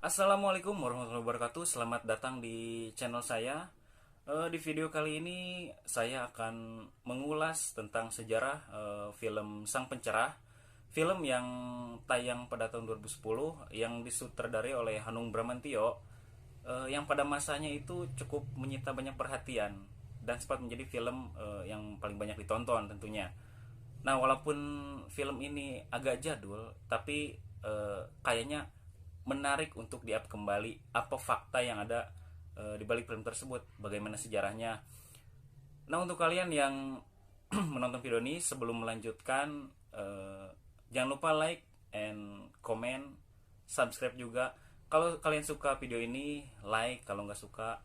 Assalamualaikum warahmatullahi wabarakatuh. Selamat datang di channel saya. Di video kali ini saya akan mengulas tentang sejarah film Sang Pencerah. Film yang tayang pada tahun 2010 yang disutradarai oleh Hanung Bramantyo, yang pada masanya itu cukup menyita banyak perhatian dan sempat menjadi film yang paling banyak ditonton tentunya. Nah, walaupun film ini agak jadul, tapi kayaknya menarik untuk di-up kembali apa fakta yang ada di balik film tersebut, bagaimana sejarahnya. Nah, untuk kalian yang menonton video ini, sebelum melanjutkan, jangan lupa like and comment, subscribe juga. Kalau kalian suka video ini, like. Kalau nggak suka,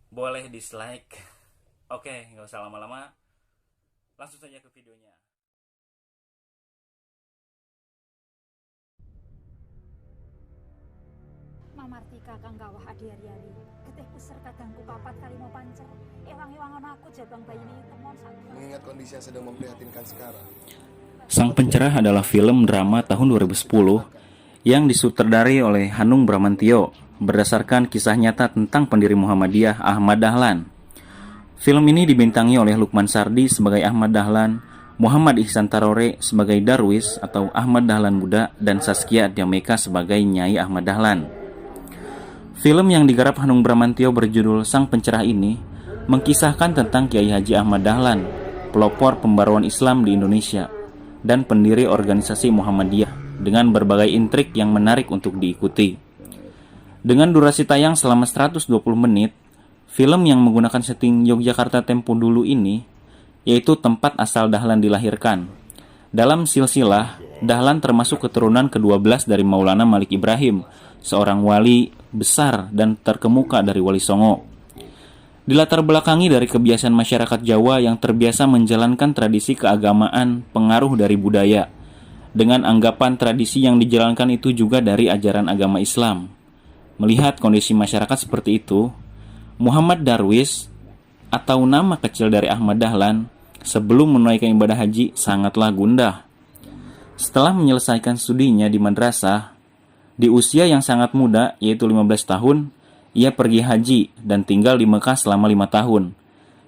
boleh dislike. Oke, nggak usah lama-lama, langsung saja ke videonya. Mamartika kang kawah adi ari-ari getih peser kadangku papat kali mau pancer ewang-ewang aku jabang bayine temon sak. Mengingat kondisi yang sedang memprihatinkan sekarang, Sang Pencerah adalah film drama tahun 2010 yang disutradarai oleh Hanung Bramantyo berdasarkan kisah nyata tentang pendiri Muhammadiyah Ahmad Dahlan. Film ini dibintangi oleh Lukman Sardi sebagai Ahmad Dahlan, Muhammad Ihsan Tarore sebagai Darwis atau Ahmad Dahlan Muda, dan Saskia Dyameka sebagai Nyai Ahmad Dahlan. Film yang digarap Hanung Bramantyo berjudul Sang Pencerah ini mengkisahkan tentang Kiai Haji Ahmad Dahlan, pelopor pembaruan Islam di Indonesia dan pendiri organisasi Muhammadiyah, dengan berbagai intrik yang menarik untuk diikuti. Dengan durasi tayang selama 120 menit, film yang menggunakan setting Yogyakarta tempo dulu ini, yaitu tempat asal Dahlan dilahirkan. Dalam silsilah, Dahlan termasuk keturunan ke-12 dari Maulana Malik Ibrahim, seorang wali besar dan terkemuka dari Wali Songo. Dilatar belakangi dari kebiasaan masyarakat Jawa yang terbiasa menjalankan tradisi keagamaan pengaruh dari budaya, dengan anggapan tradisi yang dijalankan itu juga dari ajaran agama Islam. Melihat kondisi masyarakat seperti itu, Muhammad Darwis atau nama kecil dari Ahmad Dahlan sebelum menunaikan ibadah haji sangatlah gundah. Setelah menyelesaikan studinya di madrasah, di usia yang sangat muda, yaitu 15 tahun, ia pergi haji dan tinggal di Mekah selama 5 tahun.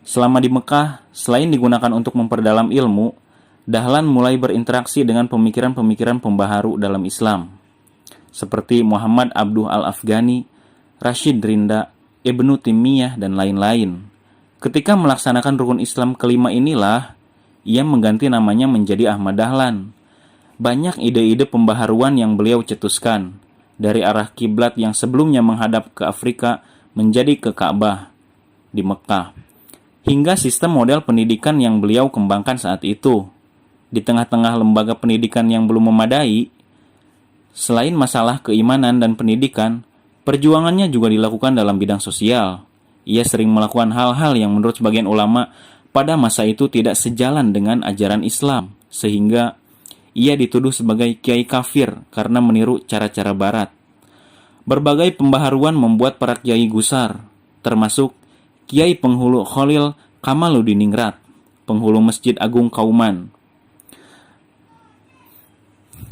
Selama di Mekah, selain digunakan untuk memperdalam ilmu, Dahlan mulai berinteraksi dengan pemikiran-pemikiran pembaharu dalam Islam, seperti Muhammad Abduh Al-Afghani, Rashid Rinda, Ibnu Taimiyah, dan lain-lain. Ketika melaksanakan rukun Islam kelima inilah, ia mengganti namanya menjadi Ahmad Dahlan. Banyak ide-ide pembaharuan yang beliau cetuskan, dari arah kiblat yang sebelumnya menghadap ke Afrika menjadi ke Ka'bah di Mekah, hingga sistem model pendidikan yang beliau kembangkan saat itu. Di tengah-tengah lembaga pendidikan yang belum memadai, selain masalah keimanan dan pendidikan, perjuangannya juga dilakukan dalam bidang sosial. Ia sering melakukan hal-hal yang menurut sebagian ulama pada masa itu tidak sejalan dengan ajaran Islam, sehingga ia dituduh sebagai kiai kafir karena meniru cara-cara barat. Berbagai pembaharuan membuat para kiai gusar, termasuk Kiai Penghulu Khalil Kamaluddiningrat, penghulu Masjid Agung Kauman.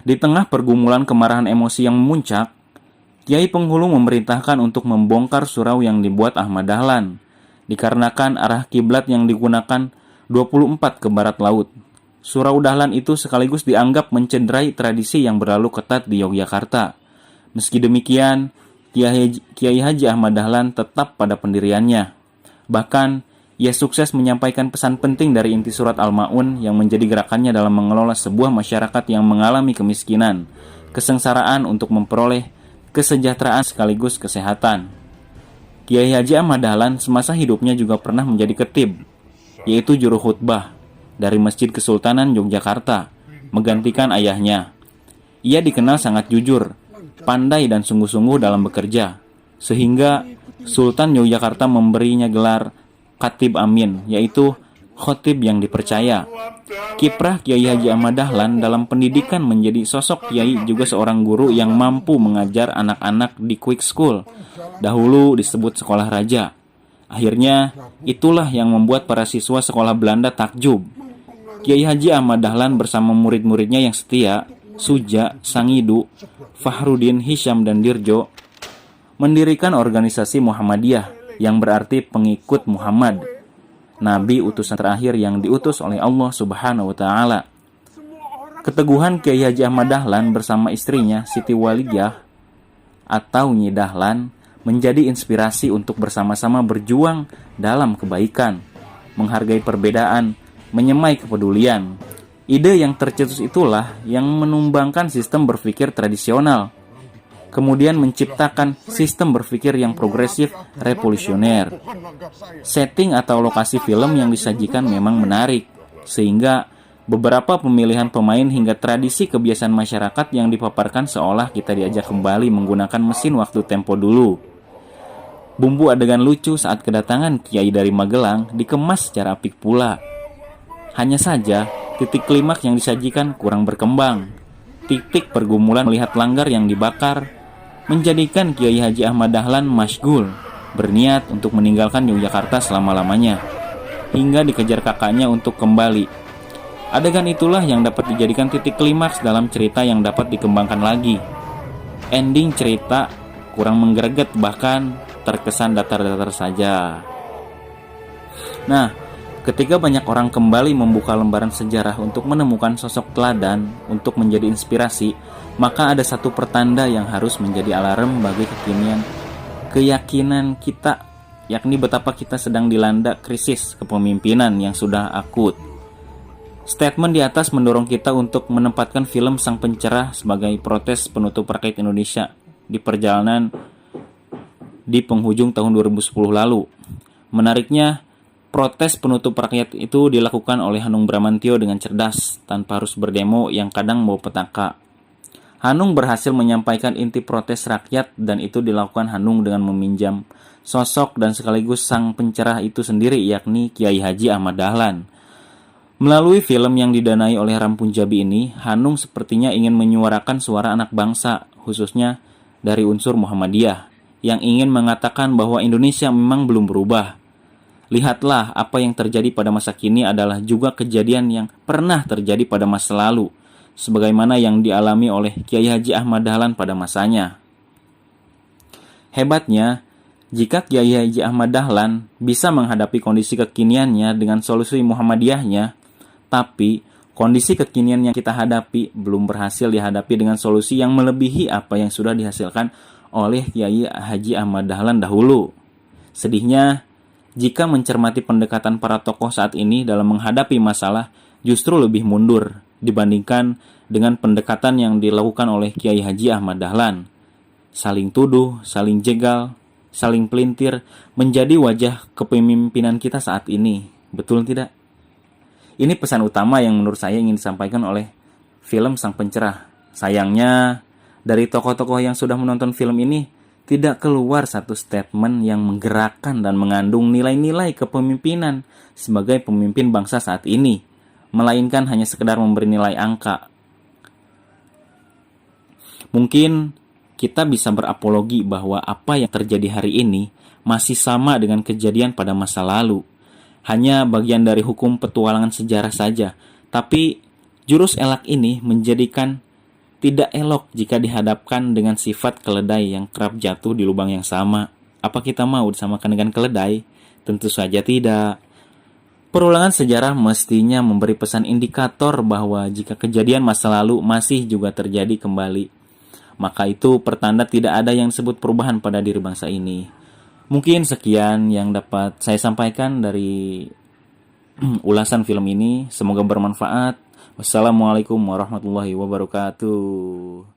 Di tengah pergumulan kemarahan emosi yang memuncak, Kiai Penghulu memerintahkan untuk membongkar surau yang dibuat Ahmad Dahlan, dikarenakan arah kiblat yang digunakan 24 ke barat laut. Surau Dahlan itu sekaligus dianggap mencederai tradisi yang berlalu ketat di Yogyakarta. Meski demikian, Kiai Haji Ahmad Dahlan tetap pada pendiriannya. Bahkan, ia sukses menyampaikan pesan penting dari inti surat Al-Ma'un yang menjadi gerakannya dalam mengelola sebuah masyarakat yang mengalami kemiskinan, kesengsaraan untuk memperoleh kesejahteraan sekaligus kesehatan. Kiai Haji Ahmad Dahlan semasa hidupnya juga pernah menjadi khatib, yaitu juru khutbah dari Masjid Kesultanan Yogyakarta, menggantikan ayahnya. Ia dikenal sangat jujur, pandai dan sungguh-sungguh dalam bekerja, sehingga Sultan Yogyakarta memberinya gelar Khatib Amin, yaitu khotib yang dipercaya. Kiprah Kiai Haji Ahmad Dahlan dalam pendidikan menjadi sosok kiai juga seorang guru yang mampu mengajar anak-anak di quick school, dahulu disebut sekolah raja. Akhirnya, itulah yang membuat para siswa sekolah Belanda takjub. Kiai Haji Ahmad Dahlan bersama murid-muridnya yang setia, Suja, Sangidu, Fahrudin, Hisham, dan Dirjo mendirikan organisasi Muhammadiyah yang berarti pengikut Muhammad, Nabi utusan terakhir yang diutus oleh Allah Subhanahu wa Ta'ala. Keteguhan Kiai Haji Ahmad Dahlan bersama istrinya Siti Waliyah atau Nyi Dahlan menjadi inspirasi untuk bersama-sama berjuang dalam kebaikan, menghargai perbedaan, menyemai kepedulian. Ide yang tercetus itulah yang menumbangkan sistem berpikir tradisional, kemudian menciptakan sistem berpikir yang progresif revolusioner. Setting atau lokasi film yang disajikan memang menarik, sehingga beberapa pemilihan pemain hingga tradisi kebiasaan masyarakat yang dipaparkan seolah kita diajak kembali menggunakan mesin waktu tempo dulu. Bumbu adegan lucu saat kedatangan Kiai dari Magelang dikemas secara apik pula. Hanya saja, titik klimaks yang disajikan kurang berkembang. Titik pergumulan melihat langgar yang dibakar menjadikan Kiai Haji Ahmad Dahlan masyghul, berniat untuk meninggalkan Yogyakarta selama-lamanya, hingga dikejar kakaknya untuk kembali. Adegan itulah yang dapat dijadikan titik klimaks dalam cerita yang dapat dikembangkan lagi. Ending cerita kurang menggreget, bahkan terkesan datar-datar saja. Nah, ketika banyak orang kembali membuka lembaran sejarah untuk menemukan sosok teladan untuk menjadi inspirasi, maka ada satu pertanda yang harus menjadi alarm bagi keyakinan kita, yakni betapa kita sedang dilanda krisis kepemimpinan yang sudah akut. Statement di atas mendorong kita untuk menempatkan film Sang Pencerah sebagai protes penutup rakyat Indonesia di perjalanan di penghujung tahun 2010 lalu. Menariknya, protes penutup rakyat itu dilakukan oleh Hanung Bramantyo dengan cerdas, tanpa harus berdemo yang kadang bawa petaka. Hanung berhasil menyampaikan inti protes rakyat, dan itu dilakukan Hanung dengan meminjam sosok dan sekaligus sang pencerah itu sendiri, yakni Kiai Haji Ahmad Dahlan. Melalui film yang didanai oleh Ram Punjabi ini, Hanung sepertinya ingin menyuarakan suara anak bangsa, khususnya dari unsur Muhammadiyah, yang ingin mengatakan bahwa Indonesia memang belum berubah. Lihatlah, apa yang terjadi pada masa kini adalah juga kejadian yang pernah terjadi pada masa lalu, sebagaimana yang dialami oleh Kiai Haji Ahmad Dahlan pada masanya. Hebatnya, jika Kiai Haji Ahmad Dahlan bisa menghadapi kondisi kekiniannya dengan solusi Muhammadiyahnya, tapi kondisi kekinian yang kita hadapi belum berhasil dihadapi dengan solusi yang melebihi apa yang sudah dihasilkan oleh Kiai Haji Ahmad Dahlan dahulu. Sedihnya, jika mencermati pendekatan para tokoh saat ini dalam menghadapi masalah justru lebih mundur dibandingkan dengan pendekatan yang dilakukan oleh Kiai Haji Ahmad Dahlan. Saling tuduh, saling jegal, saling pelintir menjadi wajah kepemimpinan kita saat ini. Betul tidak? Ini pesan utama yang menurut saya ingin disampaikan oleh film Sang Pencerah. Sayangnya, dari tokoh-tokoh yang sudah menonton film ini tidak keluar satu statement yang menggerakkan dan mengandung nilai-nilai kepemimpinan sebagai pemimpin bangsa saat ini, melainkan hanya sekedar memberi nilai angka. Mungkin kita bisa berapologi bahwa apa yang terjadi hari ini masih sama dengan kejadian pada masa lalu. Hanya bagian dari hukum petualangan sejarah saja. Tapi jurus elak ini menjadikan tidak elok jika dihadapkan dengan sifat keledai yang kerap jatuh di lubang yang sama. Apa kita mau disamakan dengan keledai? Tentu saja tidak. Perulangan sejarah mestinya memberi pesan indikator bahwa jika kejadian masa lalu masih juga terjadi kembali, maka itu pertanda tidak ada yang disebut perubahan pada diri bangsa ini. Mungkin sekian yang dapat saya sampaikan dari ulasan film ini. Semoga bermanfaat. Wassalamualaikum warahmatullahi wabarakatuh.